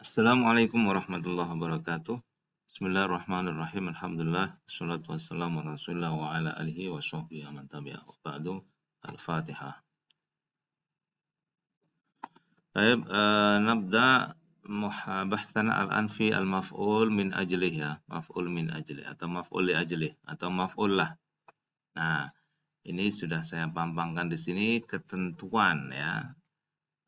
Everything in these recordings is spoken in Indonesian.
Assalamualaikum warahmatullahi wabarakatuh. Bismillahirrahmanirrahim. Alhamdulillah. Wassalatu wassalamu ala rasulillah wa ala alihi wa sahbihi man tabi'ah. Wa ba'du. Al-Fatihah. Baik, nabda bahthana al-an fi al-maf'ul min ajlih ya. Maf'ul min ajlih atau maf'ul li ajlih atau maf'ul lah. Nah, ini sudah saya pampangkan di sini ketentuan ya.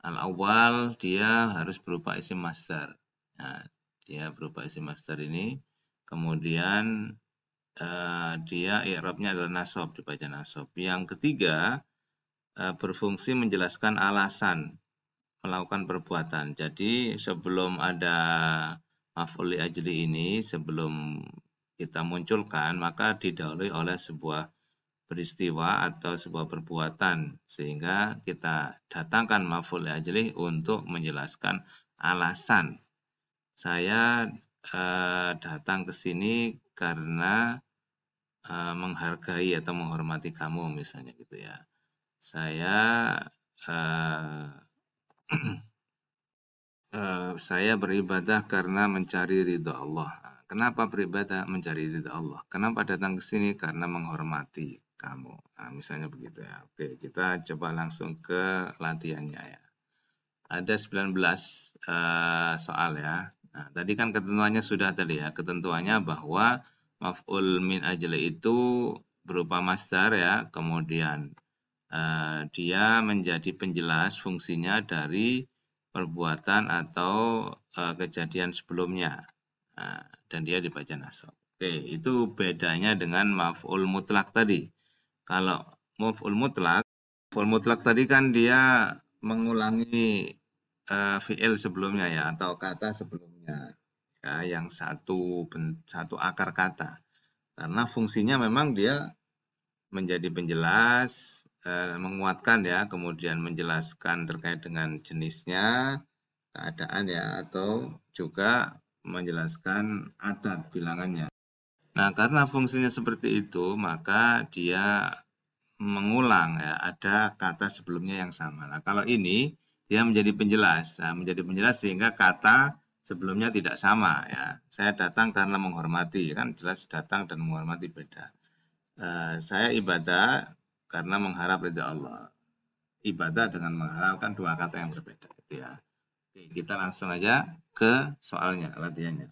Al-awwal dia harus berupa isim masdar. Nah, dia berupa isim masdar ini. Kemudian dia i'rabnya adalah nasab, dibaca nasab. Yang ketiga, berfungsi menjelaskan alasan melakukan perbuatan. Jadi sebelum ada maf'ul li ajli ini, sebelum kita munculkan, maka didahului oleh sebuah peristiwa atau sebuah perbuatan, sehingga kita datangkan maf'ul li ajli untuk menjelaskan alasan. Saya datang ke sini karena menghargai atau menghormati kamu misalnya gitu ya. Saya saya beribadah karena mencari ridha Allah. Kenapa beribadah mencari ridha Allah? Kenapa datang ke sini? Karena menghormati kamu. Nah, misalnya begitu ya. Oke, kita coba langsung ke latihannya ya. Ada 19 soal ya. Nah, tadi kan ketentuannya sudah tadi ya. Ketentuannya bahwa maf'ul min ajli itu berupa masdar ya. Kemudian dia menjadi penjelas fungsinya dari perbuatan atau kejadian sebelumnya. Nah, dan dia dibaca nasab. Oke, itu bedanya dengan maf'ul mutlak tadi. Kalau maf'ul mutlak tadi kan dia mengulangi fi'il sebelumnya ya, atau kata sebelumnya ya, yang satu akar kata. Karena fungsinya memang dia menjadi penjelas, menguatkan ya, kemudian menjelaskan terkait dengan jenisnya, keadaan ya, atau juga menjelaskan adat bilangannya. Nah, karena fungsinya seperti itu, maka dia mengulang ya, ada kata sebelumnya yang sama. Nah, kalau ini dia menjadi penjelas. Nah, menjadi penjelas sehingga kata sebelumnya tidak sama ya. Saya datang karena menghormati, kan jelas datang dan menghormati beda. Saya ibadah karena mengharap ridha Allah. Ibadah dengan mengharapkan dua kata yang berbeda gitu ya. Oke, kita langsung aja ke soalnya, latihannya.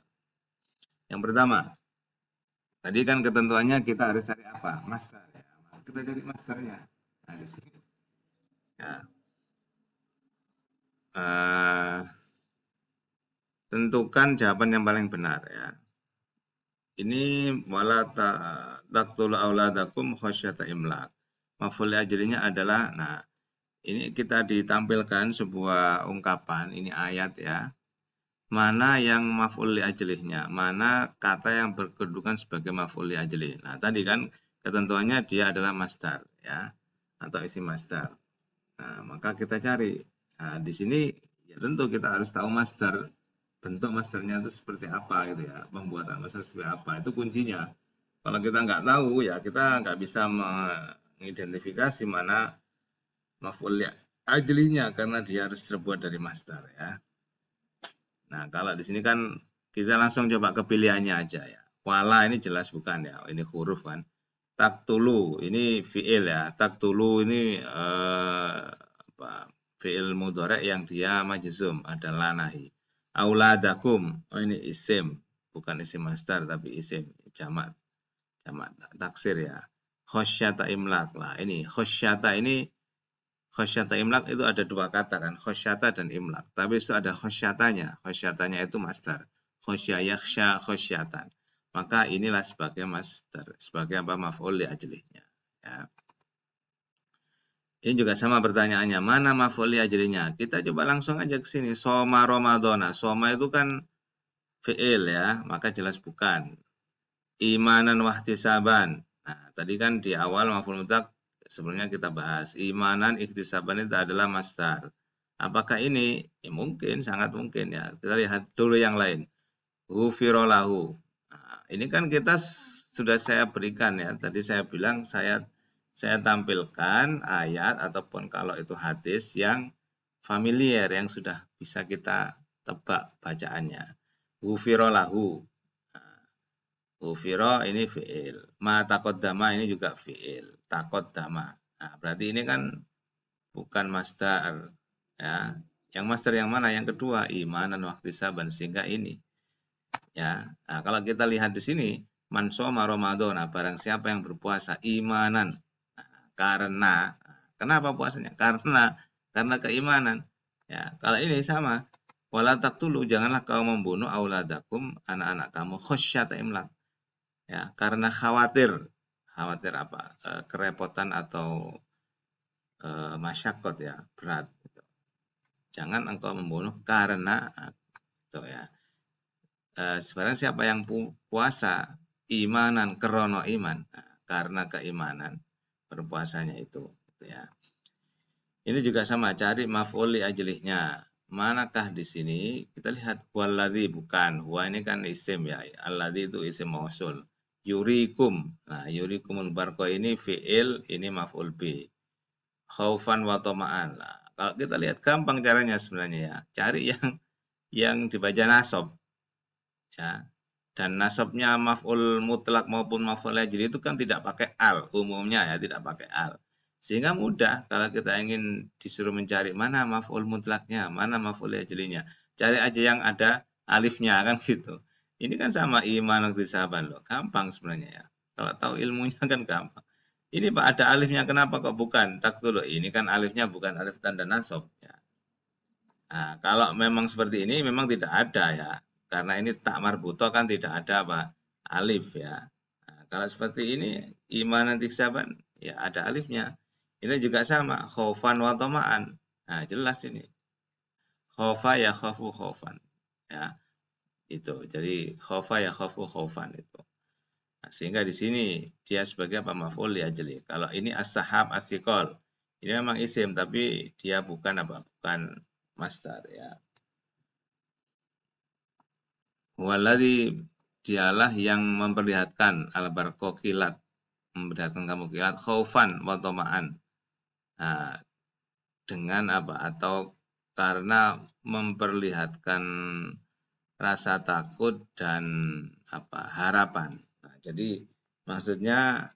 Yang pertama, tadi kan ketentuannya kita harus cari apa? Master ya. Kita cari masternya. Nah, di sini. Ya. Tentukan jawaban yang paling benar ya. Ini wala taqtulu auladakum khasyata imlak. Maf'ul li ajlinya adalah, nah ini kita ditampilkan sebuah ungkapan, ini ayat ya. Mana yang maf'ul li ajlihnya, mana kata yang berkedudukan sebagai maf'ul li ajlih. Nah, tadi kan ketentuannya dia adalah masdar ya, atau isim masdar. Nah, maka kita cari. Nah, di sini ya tentu kita harus tahu masdar, bentuk masdarnya itu seperti apa gitu ya, pembuatan masdar seperti apa, itu kuncinya. Kalau kita nggak tahu ya kita nggak bisa mengidentifikasi mana maf'ul li ajlinya karena dia harus terbuat dari masdar ya. Nah, kalau di sini kan kita langsung coba ke pilihannya aja ya. Wala ini jelas bukan ya, ini huruf kan. Taktulu ini fi'il ya. Taktulu ini fi'il mudhari yang dia majzum, adalah nahi. Auladakum, oh ini isim, bukan isim masdar tapi isim jamak taksir ya. Khosyata imlak lah, ini khosyata imlak itu ada dua kata kan, khosyata dan imlak. Tapi itu ada khosyatanya. Khosyatanya itu masdar. Khosya yakhsya khosyatan. Maka inilah sebagai masdar, sebagai apa, maf'ul li ajlihnya. Ya. Ini juga sama pertanyaannya, mana maf'ul li ajlinya? Kita coba langsung aja ke sini. Soma Ramadhana. Soma itu kan fi'il ya, maka jelas bukan. Imanan wahtisaban. Nah, tadi kan di awal maf'ul mutlak sebelumnya kita bahas. Imanan ihtisaban itu adalah masdar. Apakah ini? Ya, mungkin, sangat mungkin ya. Kita lihat dulu yang lain. Ghufirallahu. Nah, ini kan kita sudah saya berikan ya. Tadi saya bilang saya tampilkan ayat ataupun kalau itu hadis yang familiar, yang sudah bisa kita tebak bacaannya. Ghufira lahu. Ghufira ini fi'il. Ma taqaddama ini juga fi'il. Taqaddama. Nah, berarti ini kan bukan masdar. Ya. Yang masdar yang mana? Yang kedua, imanan wa ihtisaban, sehingga ini. Ya. Nah, kalau kita lihat di sini, man shoma Ramadan, barang siapa yang berpuasa imanan. Karena kenapa puasanya? Karena keimanan. Ya, kalau ini sama. Wala taqtulu, janganlah kau membunuh auladakum, anak-anak kamu, khasyata imlaq. Ya, karena khawatir apa? Kerepotan atau masyaqqat ya, berat gitu. Jangan engkau membunuh karena itu ya. Sebenarnya siapa yang puasa imanan krono iman, karena keimanan berpuasanya itu gitu ya. Ini juga sama, cari maf'ul li ajlihnya. Manakah di sini? Kita lihat waladzi, bukan. Huwa ini kan isim ya. Alladzi itu isim mausul. Yurikum. Nah, yurikumul barqa ini fi'il, ini maf'ul bi. Khaufan wa tama'an. Nah, kalau kita lihat gampang caranya sebenarnya ya. Cari yang dibaca nasab. Ya. Dan nasabnya maf'ul mutlak maupun maf'ul ajli itu kan tidak pakai al, umumnya ya, tidak pakai al. Sehingga mudah kalau kita ingin disuruh mencari mana maf'ul mutlaknya, mana maf'ul ajlinya. Cari aja yang ada alifnya kan gitu. Ini kan sama iman ihtisaban loh, gampang sebenarnya ya. Kalau tahu ilmunya kan gampang. Ini Pak ada alifnya, kenapa kok bukan? Taktulu, ini kan alifnya bukan alif tanda nasab ya. Nah, kalau memang seperti ini memang tidak ada ya. Karena ini tak marbuto kan tidak ada apa? Alif ya. Nah, kalau seperti ini iman ihtisaban ya ada alifnya. Ini juga sama, khaufan wa tama'an. Nah, jelas ini. Khaufa ya khaufu khaufan. Ya, itu. Jadi khaufa ya khaufu khaufan itu. Nah, sehingga di sini dia sebagai apa? Maf'ul li ajli. Kalau ini as-sahab as-siqal. Ini memang isim tapi dia bukan apa? Bukan masdar ya. Waladzi, dialah yang memperlihatkan al-barqa kilat. Memperlihatkan kamu kilat khaufan wa tama'an. Nah, dengan apa? Atau karena memperlihatkan rasa takut dan apa? Harapan. Nah, jadi maksudnya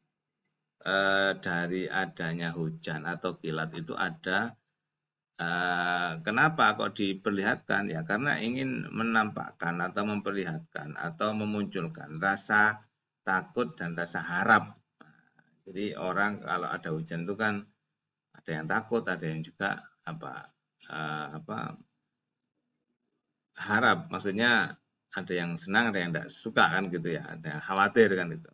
dari adanya hujan atau kilat itu ada kenapa kok diperlihatkan ya? Karena ingin menampakkan atau memperlihatkan atau memunculkan rasa takut dan rasa harap. Jadi orang kalau ada hujan itu kan ada yang takut, ada yang juga apa harap, maksudnya ada yang senang, ada yang tidak suka kan gitu ya, ada yang khawatir kan itu.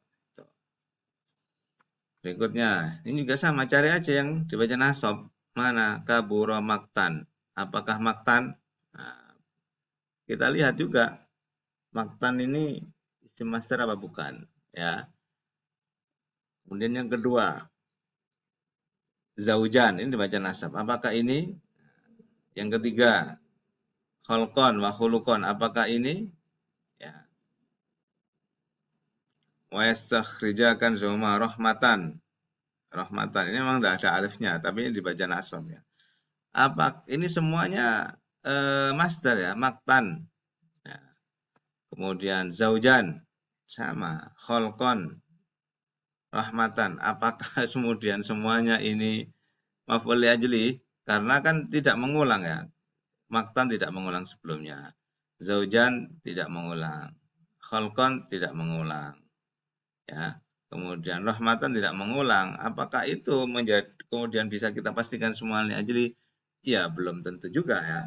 Berikutnya, ini juga sama, cari aja yang dibaca nasab. Mana? Kabura maktan. Apakah maktan? Nah, kita lihat juga, maktan ini isim masdar apa bukan? Ya. Kemudian yang kedua, zaujan, ini dibaca nasab. Apakah ini? Yang ketiga, kholkon wa khulukon, apakah ini? Ya. Wa yastakhrijakan zuma rahmatan. Rahmatan ini memang tidak ada alifnya, tapi ini dibaca nasab ya. Apa ini semuanya masdar ya, maktan. Ya. Kemudian zaujan sama, kholkon, rahmatan. Apakah kemudian semuanya ini maf'ul li ajli? Karena kan tidak mengulang ya. Maktan tidak mengulang sebelumnya. Zaujan tidak mengulang. Kholkon tidak mengulang. Ya. Kemudian rahmatan tidak mengulang. Apakah itu menjadi kemudian bisa kita pastikan semua li ajli? Ya, belum tentu juga ya.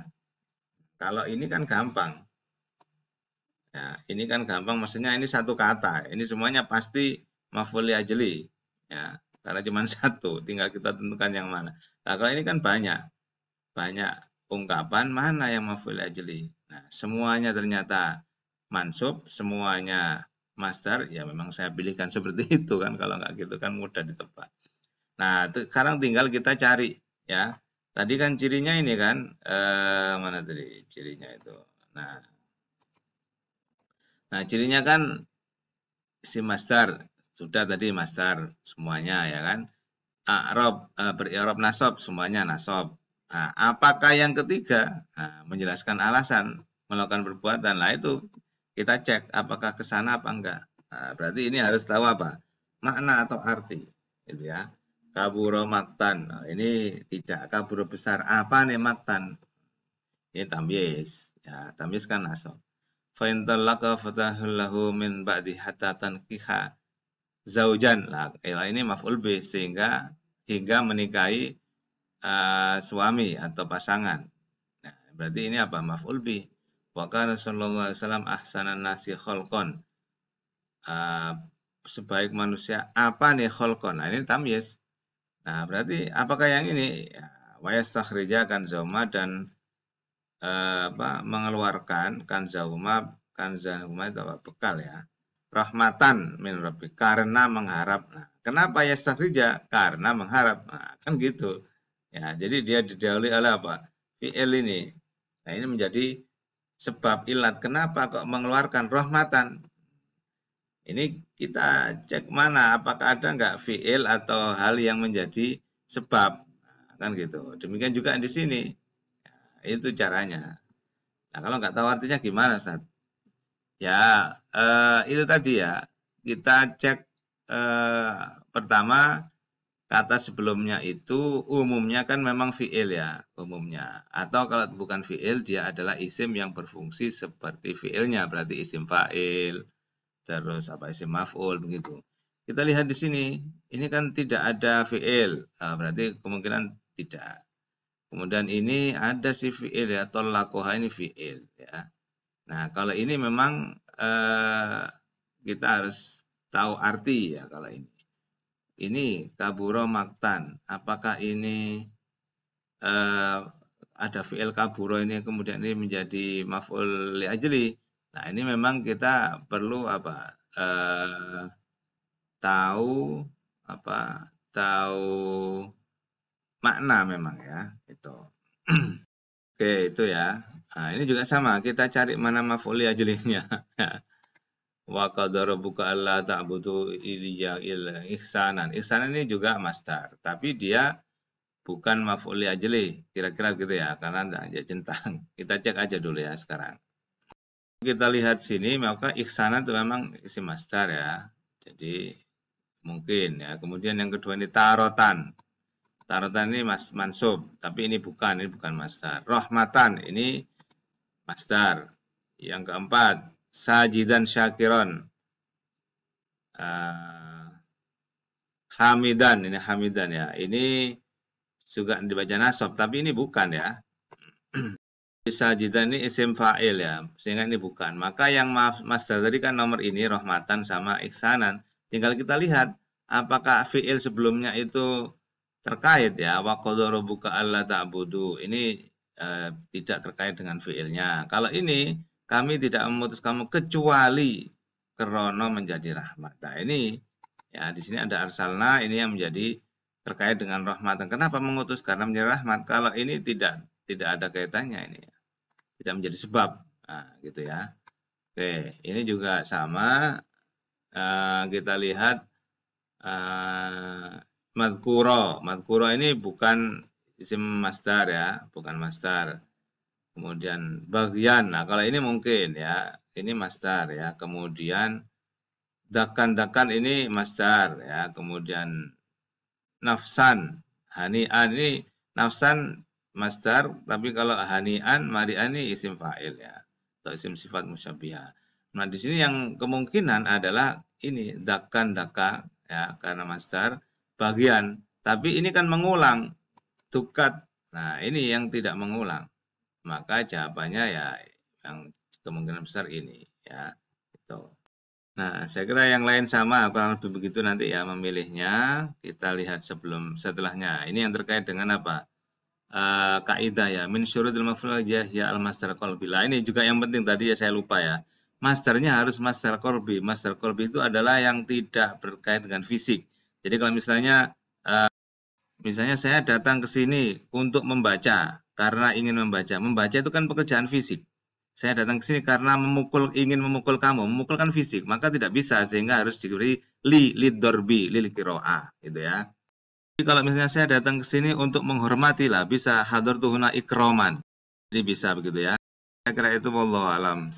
Kalau ini kan gampang. Ya, ini kan gampang, maksudnya ini satu kata. Ini semuanya pasti maf'ul li ajli. Ya, karena cuma satu, tinggal kita tentukan yang mana. Nah, kalau ini kan banyak. Banyak ungkapan mana yang maf'ul li ajli. Nah, semuanya ternyata mansub, semuanya masdar, ya memang saya pilihkan seperti itu kan. Kalau nggak gitu kan mudah ditebak. Nah, sekarang tinggal kita cari ya. Tadi kan cirinya ini kan, mana tadi cirinya itu. Nah, cirinya kan si masdar, sudah tadi masdar semuanya ya kan. A'rab, beri'rab nasab, semuanya nasab. Nah, apakah yang ketiga? Nah, menjelaskan alasan. melakukan perbuatan. Nah, itu kita cek apakah ke sana apa enggak. Nah, berarti ini harus tahu apa? Makna atau arti, gitu ya. Kaburo maktan. Nah, ini tidak kaburo besar. Apa nih maktan? Ini tamyiz. Ya, tamyiz kan nasab. Fa in talaqa fatahullahu min ba'di hatta tankiha zaujan. Lah, ini maf'ul bih sehingga hingga menikahi suami atau pasangan. Nah, berarti ini apa? Maf'ul bih. Wa kana sallallahu alaihi wasallam ahsanan nasi khalqan. Sebaik manusia apa nih khalqan? Nah, ini tamyiz. Nah, berarti apakah yang ini? Ya, wa yastakhrija kanzahuma dan mengeluarkan kanzahuma itu apa? Bekal ya. Rahmatan min rabbik karena mengharap. Nah, kenapa yastakhrija? Karena mengharap. Nah, kan gitu. Ya, jadi dia didahului oleh apa? Fi'il ini. Nah, ini menjadi sebab ilat. Kenapa kok mengeluarkan rahmatan? Ini kita cek mana, apakah ada nggak fi'il atau hal yang menjadi sebab. Nah, kan gitu. Demikian juga di sini. Nah, itu caranya. Nah, kalau nggak tahu artinya gimana, Ustaz? Ya, itu tadi ya. Kita cek pertama kata sebelumnya itu umumnya kan memang fi'il ya, umumnya. Atau kalau bukan fi'il, dia adalah isim yang berfungsi seperti fi'ilnya, berarti isim fa'il, terus apa isim maf'ul begitu. Kita lihat di sini, ini kan tidak ada fi'il, berarti kemungkinan tidak. Kemudian ini ada si fi'il ya, tolakoha ini fi'il ya. Nah, kalau ini memang kita harus tahu arti ya kalau ini. Ini kaburo maktan. Apakah ini ada fi'il kaburo ini kemudian ini menjadi maf'ul li ajli. Nah, ini memang kita perlu apa? Tahu apa? Tahu makna memang ya, itu. Oke, itu ya. Nah, ini juga sama, kita cari mana maf'ul li ajlinya. Wa qadara rabbuka alla ta'budu illa ihsanan. Ihsanan ini juga masdar, tapi dia bukan maf'ul li ajli, kira-kira gitu ya, karena tidak centang. Kita cek aja dulu ya sekarang. Kita lihat sini, maka ihsanan itu memang isim masdar ya. Jadi mungkin ya. Kemudian yang kedua ini tarotan. Tarotan ini mansub, tapi ini bukan masdar. Rahmatan ini masdar. Yang keempat, sajidan syakiron. Hamidan, ini hamidan ya. Ini juga dibaca nasab, tapi ini bukan ya. Sajidan ini isim fa'il ya, sehingga ini bukan. Maka yang masdar tadi kan nomor ini, rahmatan sama ihsanan. Tinggal kita lihat, apakah fi'il sebelumnya itu terkait ya. Wa qadara rabbuka alla ta'budu. Ini tidak terkait dengan fi'ilnya. Kalau ini, kami tidak memutus kamu kecuali krono menjadi rahmat. Nah, ini ya di sini ada arsalna, ini yang menjadi terkait dengan rahmatan. Kenapa mengutus? Karena menjadi rahmat. Kalau ini tidak ada kaitannya ini. Tidak menjadi sebab. Nah, gitu ya. Oke, ini juga sama. Kita lihat madkuro. Madkuro ini bukan isim masdar ya, bukan masdar. Kemudian bagian. Nah, kalau ini mungkin ya, ini masdar ya. Kemudian dakan ini masdar ya. Kemudian nafsan, hani'an ini nafsan masdar, tapi kalau hani'an, mari'an ini isim fa'il ya, atau isim sifat musyabbihah. Nah, di sini yang kemungkinan adalah ini dakan daka ya, karena masdar bagian, tapi ini kan mengulang tukat. Nah, ini yang tidak mengulang. Maka jawabannya ya yang kemungkinan besar ini ya. Itu. Nah, saya kira yang lain sama, kurang lebih begitu nanti ya memilihnya. Kita lihat setelahnya. Ini yang terkait dengan apa? Kaidah ya. Min syurutil maf'ul ya al-masdar qalbi. Lah, ini juga yang penting tadi ya saya lupa ya. Masdarnya harus masdar qalbi. Masdar qalbi itu adalah yang tidak berkait dengan fisik. Jadi kalau misalnya saya datang ke sini untuk membaca karena ingin membaca. Membaca itu kan pekerjaan fisik. Saya datang ke sini karena ingin memukul kamu, memukul kan fisik, maka tidak bisa sehingga harus diberi lidorbi, lil qiraah, gitu ya. Jadi kalau misalnya saya datang ke sini untuk menghormati lah, bisa hadartuhuna ikroman. Jadi bisa begitu ya. Kira-kira itu wallahu alam.